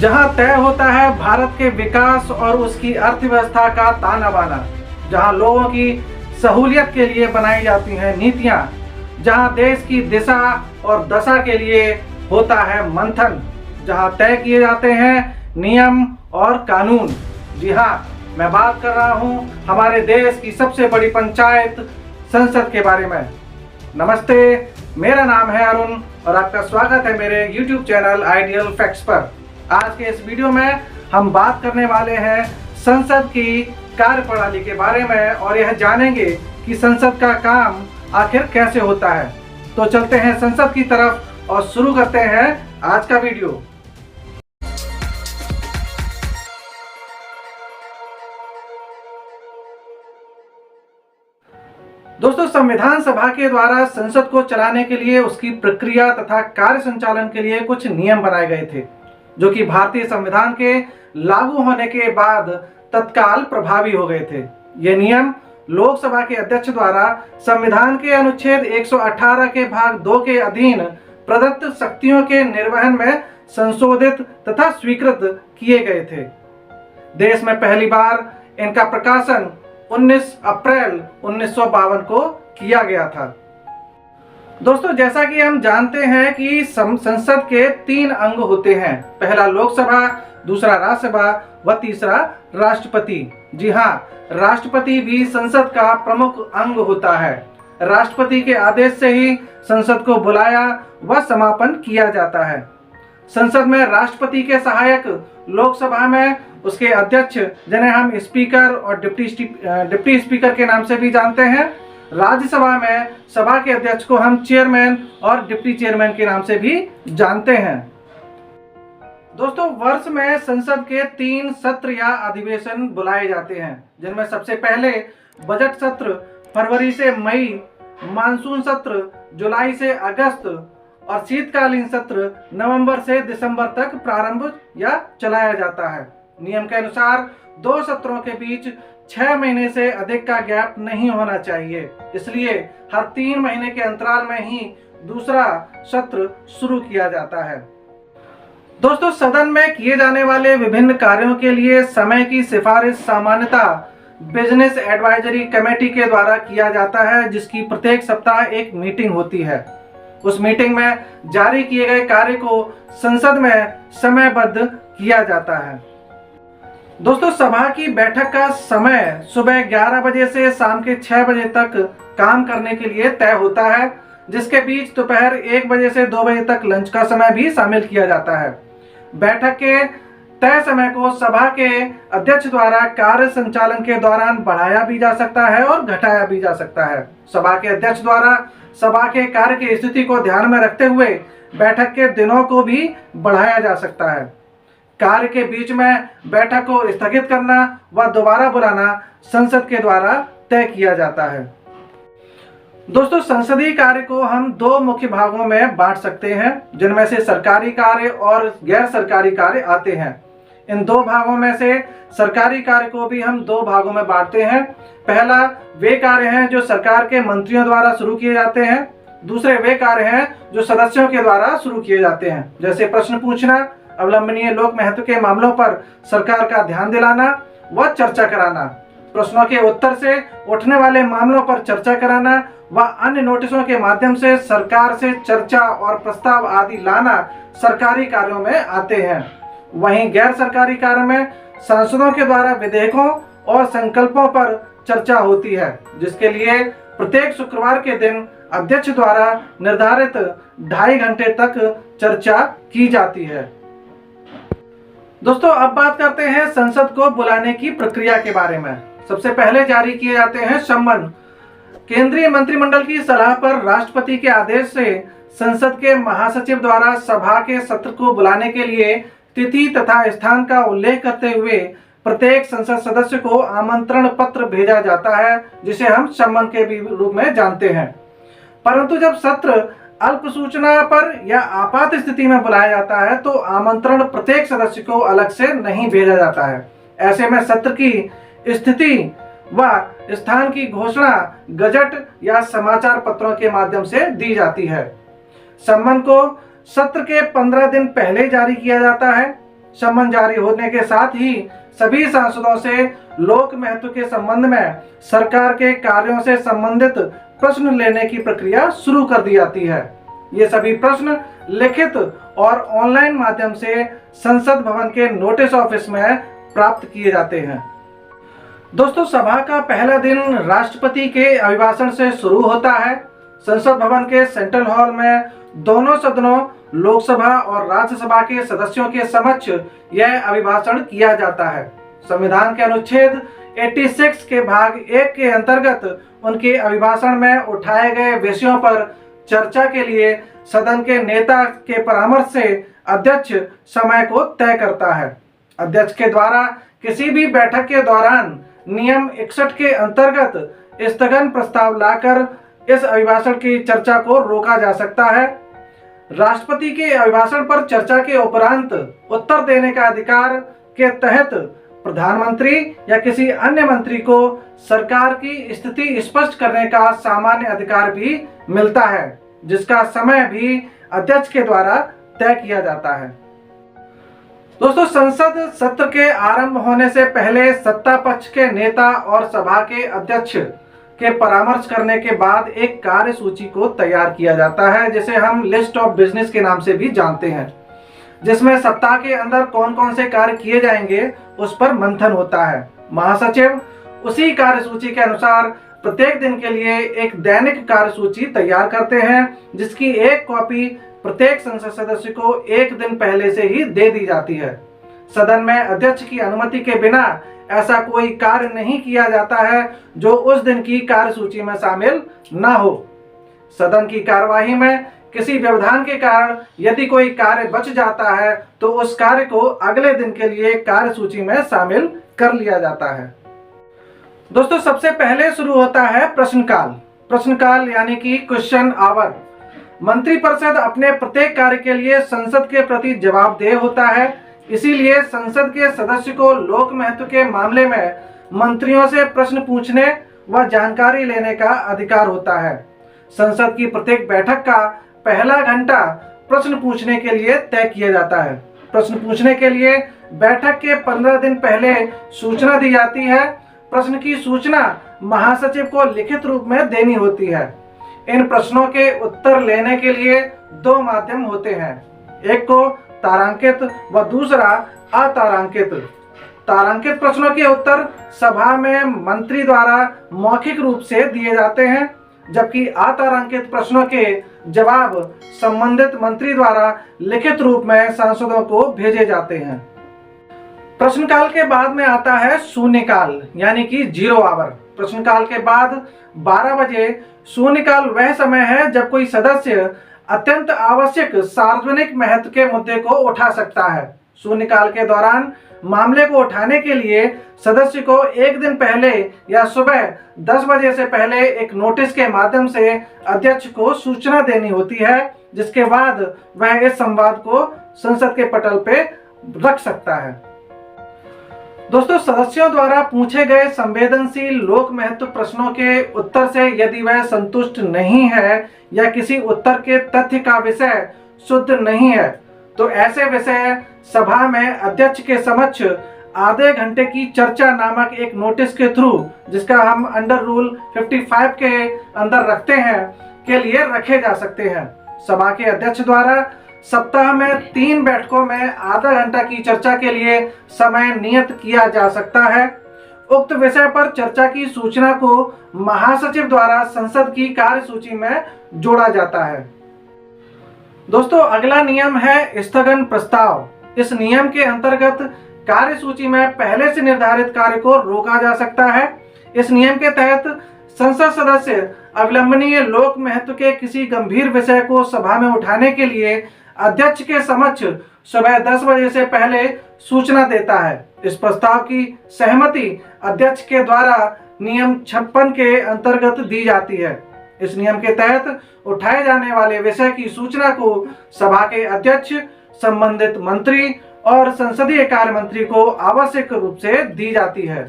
जहां तय होता है भारत के विकास और उसकी अर्थव्यवस्था का ताना बाना, जहां लोगों की सहूलियत के लिए बनाई जाती हैं नीतियां, जहां देश की दिशा और दशा के लिए होता है मंथन, जहां तय किए जाते हैं नियम और कानून। जी हाँ, मैं बात कर रहा हूं हमारे देश की सबसे बड़ी पंचायत संसद के बारे में। नमस्ते, मेरा नाम है अरुण और आपका स्वागत है मेरे YouTube चैनल आइडियल फैक्ट्स पर। आज के इस वीडियो में हम बात करने वाले हैं संसद की कार्यप्रणाली के बारे में और यह जानेंगे कि संसद का काम आखिर कैसे होता है। तो चलते हैं संसद की तरफ और शुरू करते हैं आज का वीडियो। दोस्तों, संविधान सभा के द्वारा संसद को चलाने के लिए उसकी प्रक्रिया तथा कार्य संचालन के लिए कुछ नियम बनाए गए थे, जो कि भारतीय संविधान के लागू होने के बाद तत्काल प्रभावी हो गए थे। ये नियम लोकसभा के अध्यक्ष द्वारा संविधान के अनुच्छेद 118 के भाग 2 के अधीन प्रदत्त शक्तियों के निर्वहन में संशोधित तथा स्वीकृत किए गए थे। देश में पहली बार इनका प्रकाशन 19 अप्रैल 1952 को किया गया था। दोस्तों, जैसा कि हम जानते हैं कि संसद के 3 अंग होते हैं। पहला लोकसभा, दूसरा राज्यसभा व तीसरा राष्ट्रपति। जी हाँ, राष्ट्रपति भी संसद का प्रमुख अंग होता है। राष्ट्रपति के आदेश से ही संसद को बुलाया व समापन किया जाता है। संसद में राष्ट्रपति के सहायक, लोकसभा में उसके अध्यक्ष जिन्हें हम स्पीकर और डिप्टी स्पीकर के नाम से भी जानते हैं, राज्यसभा में सभा के अध्यक्ष को हम चेयरमैन और डिप्टी चेयरमैन के नाम से भी जानते हैं। दोस्तों, वर्ष में संसद के 3 सत्र या अधिवेशन बुलाए जाते हैं, जिनमें सबसे पहले बजट सत्र फरवरी से मई, मानसून सत्र जुलाई से अगस्त और शीतकालीन सत्र नवंबर से दिसंबर तक प्रारंभ या चलाया जाता है। नियम के अनुसार 2 सत्रों के बीच 6 महीने से अधिक का गैप नहीं होना चाहिए, इसलिए हर 3 महीने के अंतराल में ही दूसरा सत्र शुरू किया जाता है। दोस्तों, सदन में किए जाने वाले विभिन्न कार्यों के लिए समय की सिफारिश सामान्यतः बिजनेस एडवाइजरी कमेटी के द्वारा किया जाता है, जिसकी प्रत्येक सप्ताह एक मीटिंग होती है। उस मीटिंग में जारी किए गए कार्य को संसद में समयबद्ध किया जाता है। दोस्तों, सभा की बैठक का समय सुबह 11 बजे से शाम के 6 बजे तक काम करने के लिए तय होता है, जिसके बीच दोपहर 1 बजे से 2 बजे तक लंच का समय भी शामिल किया जाता है। बैठक के तय समय को सभा के अध्यक्ष द्वारा कार्य संचालन के दौरान बढ़ाया भी जा सकता है और घटाया भी जा सकता है। सभा के अध्यक्ष द्वारा सभा के कार्य की स्थिति को ध्यान में रखते हुए बैठक के दिनों को भी बढ़ाया जा सकता है। कार्य के बीच में बैठक को स्थगित करना व दोबारा बुलाना संसद के द्वारा तय किया जाता है। दोस्तों, संसदीय कार्य को हम 2 मुख्य भागों में बांट सकते हैं, जिनमें से सरकारी कार्य और गैर सरकारी कार्य आते हैं। इन 2 भागों में से सरकारी कार्य को भी हम 2 भागों में बांटते हैं। पहला वे कार्य हैं जो सरकार के मंत्रियों द्वारा शुरू किए जाते हैं। दूसरे वे कार्य हैं जो सदस्यों के द्वारा शुरू किए जाते हैं, जैसे प्रश्न पूछना, अवलंबनीय लोक महत्व के मामलों पर सरकार का ध्यान दिलाना व चर्चा कराना, प्रश्नों के उत्तर से उठने वाले मामलों पर चर्चा कराना व अन्य नोटिसों के माध्यम से सरकार से चर्चा और प्रस्ताव आदि लाना सरकारी कार्यों में आते हैं। वहीं गैर सरकारी कार्य में सांसदों के द्वारा विधेयकों और संकल्पों पर चर्चा होती है, जिसके लिए प्रत्येक शुक्रवार के दिन अध्यक्ष द्वारा निर्धारित 2.5 घंटे तक चर्चा की जाती है। दोस्तों, अब बात करते हैं संसद को बुलाने की प्रक्रिया के बारे में। सबसे पहले जारी किए जाते हैं सम्मन। केंद्रीय मंत्रिमंडल की सलाह पर राष्ट्रपति के आदेश से संसद के महासचिव द्वारा सभा के सत्र को बुलाने के लिए तिथि तथा स्थान का उल्लेख करते हुए प्रत्येक संसद सदस्य को आमंत्रण पत्र भेजा जाता है, जिसे हम सम्मन के रूप में जानते हैं। परंतु जब सत्र अल्प सूचना पर या आपात स्थिति में बुलाया जाता है तो आमंत्रण प्रत्येक सदस्य को अलग से नहीं भेजा जाता है। ऐसे में सत्र की स्थिति व स्थान की घोषणा गजट या समाचार पत्रों के माध्यम से दी जाती है। सम्मन को सत्र के 15 दिन पहले जारी किया जाता है। सम्मन जारी होने के साथ ही सभी सांसदों से लोक महत्व के संबंध में सरकार के कार्यों से संबंधित प्रश्न लेने की प्रक्रिया शुरू कर दी जाती है। ये सभी प्रश्न लिखित और ऑनलाइन माध्यम से संसद भवन के नोटिस ऑफिस में प्राप्त किए जाते हैं। दोस्तों, सभा का पहला दिन राष्ट्रपति के अभिभाषण से शुरू होता है। संसद भवन के सेंट्रल हॉल में दोनों सदनों लोकसभा और राज्यसभा के सदस्यों के समक्ष यह अभिभाषण किया जाता है। संविधान के अनुच्छेद 86 के भाग 1 के अंतर्गत उनके अभिभाषण में उठाए गए विषयों पर चर्चा के लिए सदन के नेता के परामर्श से अध्यक्ष समय को तय करता है। अध्यक्ष के द्वारा किसी भी बैठक के दौरान नियम 61 के अंतर्गत स्थगन प्रस्ताव लाकर इस अभिभाषण की चर्चा को रोका जा सकता है। राष्ट्रपति के अभिभाषण पर चर्चा के उपरांत उत्तर देने का अधिकार के तहत प्रधानमंत्री या किसी अन्य मंत्री को सरकार की स्थिति स्पष्ट करने का सामान्य अधिकार भी मिलता है, जिसका समय भी अध्यक्ष के द्वारा तय किया जाता है। दोस्तों, संसद सत्र के आरंभ होने से पहले सत्ता पक्ष के नेता और सभा के अध्यक्ष के परामर्श करने के बाद एक कार्य सूची को तैयार किया जाता है, जिसे हम लिस्ट ऑफ बिजनेस के नाम से भी जानते हैं, जिसमें सप्ताह के अंदर कौन कौन से कार्य किए जाएंगे उस पर मंथन होता है। महासचिव उसी कार्य सूची के अनुसार प्रत्येक दिन के लिए एक दैनिक कार्य सूची तैयार करते हैं, जिसकी एक कॉपी प्रत्येक संसद सदस्य को एक दिन पहले से ही दे दी जाती है। सदन में अध्यक्ष की अनुमति के बिना ऐसा कोई कार्य नहीं किया जाता है जो उस दिन की कार्य सूची में शामिल न हो। सदन की कार्यवाही में किसी व्यवधान के कारण यदि कोई कार्य बच जाता है तो उस कार्य को अगले दिन के लिए कार्य सूची में शामिल कर लिया जाता है। दोस्तों, सबसे पहले शुरू होता है प्रश्नकाल। प्रश्नकाल यानी कि क्वेश्चन आवर। मंत्रिपरिषद अपने प्रत्येक कार्य के लिए संसद के प्रति जवाबदेह होता है, इसीलिए संसद के सदस्य को लोक महत्व के मामले में मंत्रियों से प्रश्न पूछने व जानकारी लेने का अधिकार होता है। संसद की प्रत्येक बैठक का पहला घंटा प्रश्न पूछने के लिए तय किया जाता है। प्रश्न पूछने के लिए बैठक के 15 दिन पहले सूचना दी जाती है। प्रश्न की सूचना महासचिव को लिखित रूप में देनी होती है। इन प्रश्नों के उत्तर लेने के लिए दो माध्यम होते हैं, एक को तारांकित व दूसरा अतारांकित। तारांकित प्रश्नों के उत्तर सभा में मंत्री द्वारा मौखिक रूप से दिए जाते हैं, जबकि अतारांकित प्रश्नों के जवाब संबंधित मंत्री द्वारा लिखित रूप में सांसदों को भेजे जाते हैं। प्रश्नकाल के बाद में आता है शून्यकाल यानी कि 0 आवर। प्रश्नकाल के बाद 12 बजे शून्यकाल वह समय है जब कोई सदस्य अत्यंत आवश्यक सार्वजनिक महत्व के मुद्दे को उठा सकता है। शून्यकाल के दौरान मामले को उठाने के लिए सदस्य को एक दिन पहले या सुबह 10 बजे से पहले एक नोटिस के माध्यम से अध्यक्ष को सूचना देनी होती है, जिसके बाद वह इस संवाद को संसद के पटल पे रख सकता है। दोस्तों, सदस्यों द्वारा पूछे गए संवेदनशील लोक महत्व प्रश्नों के उत्तर से यदि वह संतुष्ट नहीं है या किसी उत्तर के तथ्य का विषय शुद्ध नहीं है तो ऐसे विषय सभा में अध्यक्ष के समक्ष आधे घंटे की चर्चा नामक एक नोटिस के थ्रू, जिसका हम अंडर रूल 55 के अंदर रखते हैं, के लिए रखे जा सकते हैं। सभा के अध्यक्ष द्वारा सप्ताह में 3 बैठकों में आधा घंटा की चर्चा के लिए समय नियत किया जा सकता है। उक्त विषय पर चर्चा की सूचना को महासचिव द्वारा संसद की कार्यसूची में जोड़ा जाता है। दोस्तों, अगला नियम है स्थगन प्रस्ताव। इस नियम के अंतर्गत कार्यसूची में पहले से निर्धारित कार्य को रोका जा सकता है। इस नियम के तहत संसद सदस्य अविलंबनीय लोक महत्व के किसी गंभीर विषय को सभा में उठाने के लिए अध्यक्ष के समक्ष सुबह 10 बजे से पहले सूचना देता है। इस प्रस्ताव की सहमति अध्यक्ष के द्वारा नियम 56 के अंतर्गत दी जाती है। इस नियम के तहत उठाए जाने वाले विषय की सूचना को सभा के अध्यक्ष, संबंधित मंत्री और संसदीय कार्य मंत्री को आवश्यक रूप से दी जाती है।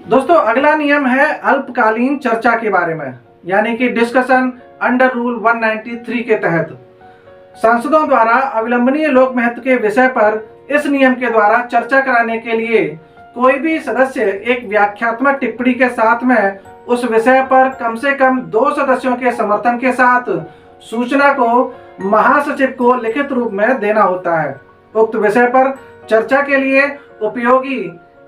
दोस्तों, अगला नियम है अल्पकालीन चर्चा के बारे में, यानी कि डिस्कशन अंडर रूल 193 के तहत। सांसदों द्वारा अविलंबनीय लोक महत्व के विषय पर इस नियम के द्वारा चर्चा कराने के लिए कोई भी सदस्य एक व्याख्यात्मक टिप्पणी के साथ में उस विषय पर कम से कम 2 सदस्यों के समर्थन के साथ सूचना को महासचिव को लिखित रूप में देना होता है। उक्त विषय पर चर्चा के लिए उपयोगी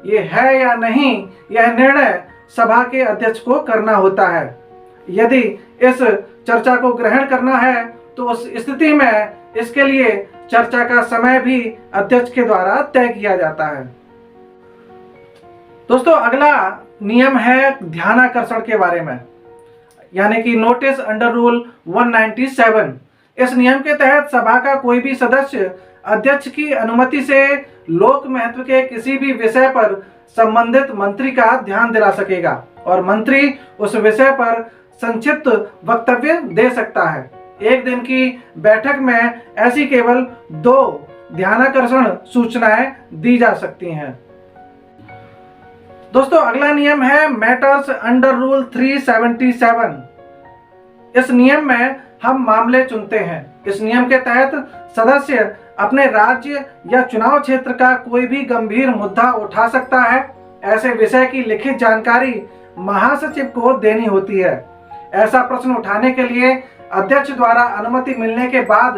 ये है या नहीं, यह निर्णय सभा के अध्यक्ष को करना होता है। यदि इस चर्चा को ग्रहण करना है तो उस स्थिति में इसके लिए चर्चा का समय भी अध्यक्ष के द्वारा तय किया जाता है। दोस्तों, अगला नियम है ध्यानाकर्षण के बारे में, यानी कि नोटिस अंडर रूल 197। इस नियम के तहत सभा का कोई भी सदस्य अध्यक्ष की अनुमति से लोक महत्व के किसी भी विषय पर संबंधित मंत्री का ध्यान दिला सकेगा और मंत्री उस विषय पर संक्षिप्त वक्तव्य दे सकता है। एक दिन की बैठक में ऐसी केवल 2 ध्यानाकर्षण सूचनाएं दी जा सकती हैं। दोस्तों, अगला नियम है मैटर्स अंडर रूल 377। इस नियम में हम मामले चुनते हैं। इस नियम के तहत सदस्य अपने राज्य या चुनाव क्षेत्र का कोई भी गंभीर मुद्दा उठा सकता है। ऐसे विषय की लिखित जानकारी महासचिव को देनी होती है। ऐसा प्रश्न उठाने के लिए अध्यक्ष द्वारा अनुमति मिलने के बाद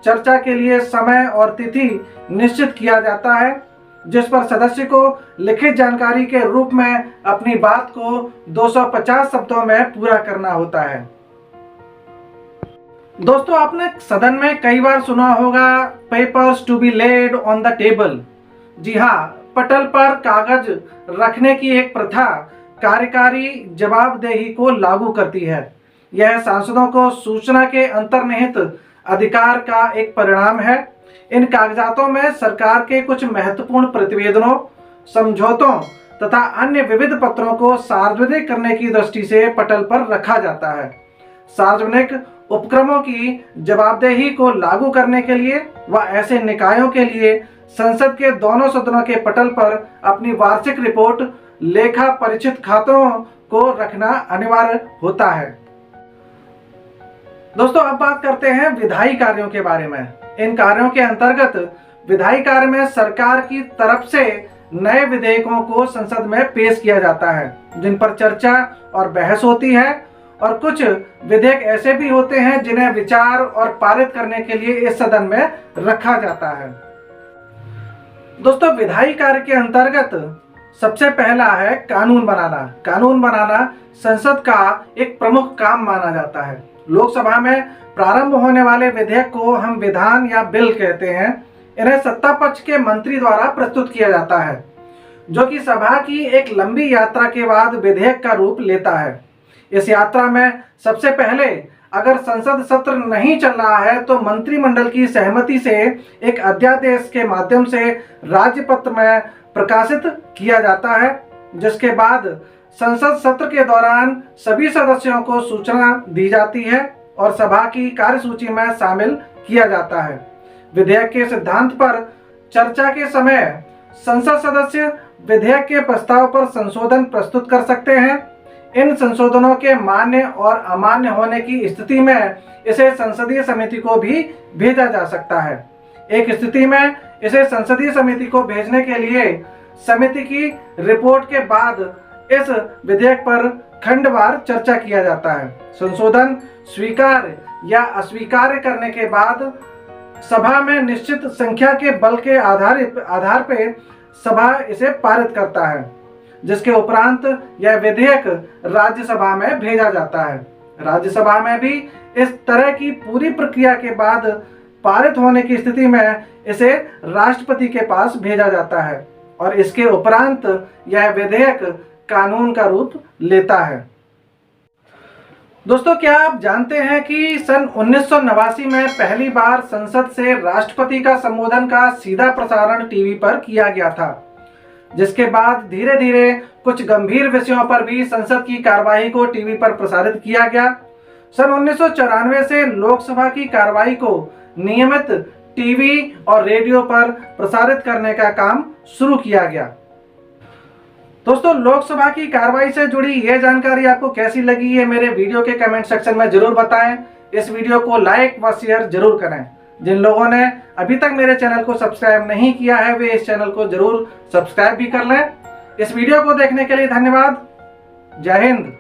चर्चा के लिए समय और तिथि निश्चित किया जाता है, जिस पर सदस्य को लिखित जानकारी के रूप में अपनी बात को 250 शब्दों में पूरा करना होता है। दोस्तों, आपने सदन में कई बार सुना होगा papers to be laid on the table. जी हाँ, पटल पर कागज रखने की एक प्रथा कार्यकारी जवाबदेही को लागू करती है। यह सांसदों को सूचना के अंतर्निहित अधिकार का एक परिणाम है। इन कागजातों में सरकार के कुछ महत्वपूर्ण प्रतिवेदनों, समझौतों तथा अन्य विविध पत्रों को सार्वजनिक करने की दृष्टि से पटल पर रखा जाता है। सार्वजनिक उपक्रमों की जवाबदेही को लागू करने के लिए व ऐसे निकायों के लिए संसद के दोनों सदनों के पटल पर अपनी वार्षिक रिपोर्ट, लेखा परीक्षित खातों को रखना अनिवार्य होता है। दोस्तों, अब बात करते हैं विधायी कार्यों के बारे में। इन कार्यों के अंतर्गत विधायी कार्य में सरकार की तरफ से नए विधेयकों को संसद में पेश किया जाता है, जिन पर चर्चा और बहस होती है, और कुछ विधेयक ऐसे भी होते हैं जिन्हें विचार और पारित करने के लिए इस सदन में रखा जाता है। दोस्तों, विधायी कार्य के अंतर्गत सबसे पहला है कानून बनाना। कानून बनाना संसद का एक प्रमुख काम माना जाता है। लोकसभा में प्रारंभ होने वाले विधेयक को हम विधान या बिल कहते हैं। इन्हें सत्ता पक्ष के मंत्री द्वारा प्रस्तुत किया जाता है, जो कि सभा की एक लंबी यात्रा के बाद विधेयक का रूप लेता है। इस यात्रा में सबसे पहले अगर संसद सत्र नहीं चल रहा है तो मंत्रिमंडल की सहमति से एक अध्यादेश के माध्यम से राज्यपत्र में प्रकाशित किया जाता है, जिसके बाद संसद सत्र के दौरान सभी सदस्यों को सूचना दी जाती है और सभा की कार्यसूची में शामिल किया जाता है। विधेयक के सिद्धांत पर चर्चा के समय संसद सदस्य विधेयक के प्रस्ताव पर संशोधन प्रस्तुत कर सकते हैं। इन संशोधनों के मान्य और अमान्य होने की स्थिति में इसे संसदीय समिति को भी भेजा जा सकता है। एक स्थिति में इसे संसदीय समिति को भेजने के लिए समिति की रिपोर्ट के बाद इस विधेयक पर खंडवार चर्चा किया जाता है। संशोधन स्वीकार या अस्वीकार करने के बाद सभा में निश्चित संख्या के बल के आधार पे सभा इसे पारित करता है, जिसके उपरांत यह विधेयक राज्यसभा में भेजा जाता है। राज्यसभा में भी इस तरह की पूरी प्रक्रिया के बाद पारित होने की स्थिति में इसे राष्ट्रपति के पास भेजा जाता है और इसके उपरांत यह विधेयक कानून का रूप लेता है। दोस्तों, क्या आप जानते हैं कि सन 1989 में पहली बार संसद से राष्ट्रपति का संबोधन का सीधा प्रसारण टीवी पर किया गया था, जिसके बाद धीरे धीरे कुछ गंभीर विषयों पर भी संसद की कार्यवाही को टीवी पर प्रसारित किया गया। सन 1994 से लोकसभा की कार्यवाही को नियमित टीवी और रेडियो पर प्रसारित करने का काम शुरू किया गया। दोस्तों, लोकसभा की कार्यवाही से जुड़ी यह जानकारी आपको कैसी लगी है मेरे वीडियो के कमेंट सेक्शन में जरूर बताएं। इस वीडियो को लाइक व शेयर जरूर करें। जिन लोगों ने अभी तक मेरे चैनल को सब्सक्राइब नहीं किया है वे इस चैनल को जरूर सब्सक्राइब भी कर लें। इस वीडियो को देखने के लिए धन्यवाद। जय हिंद।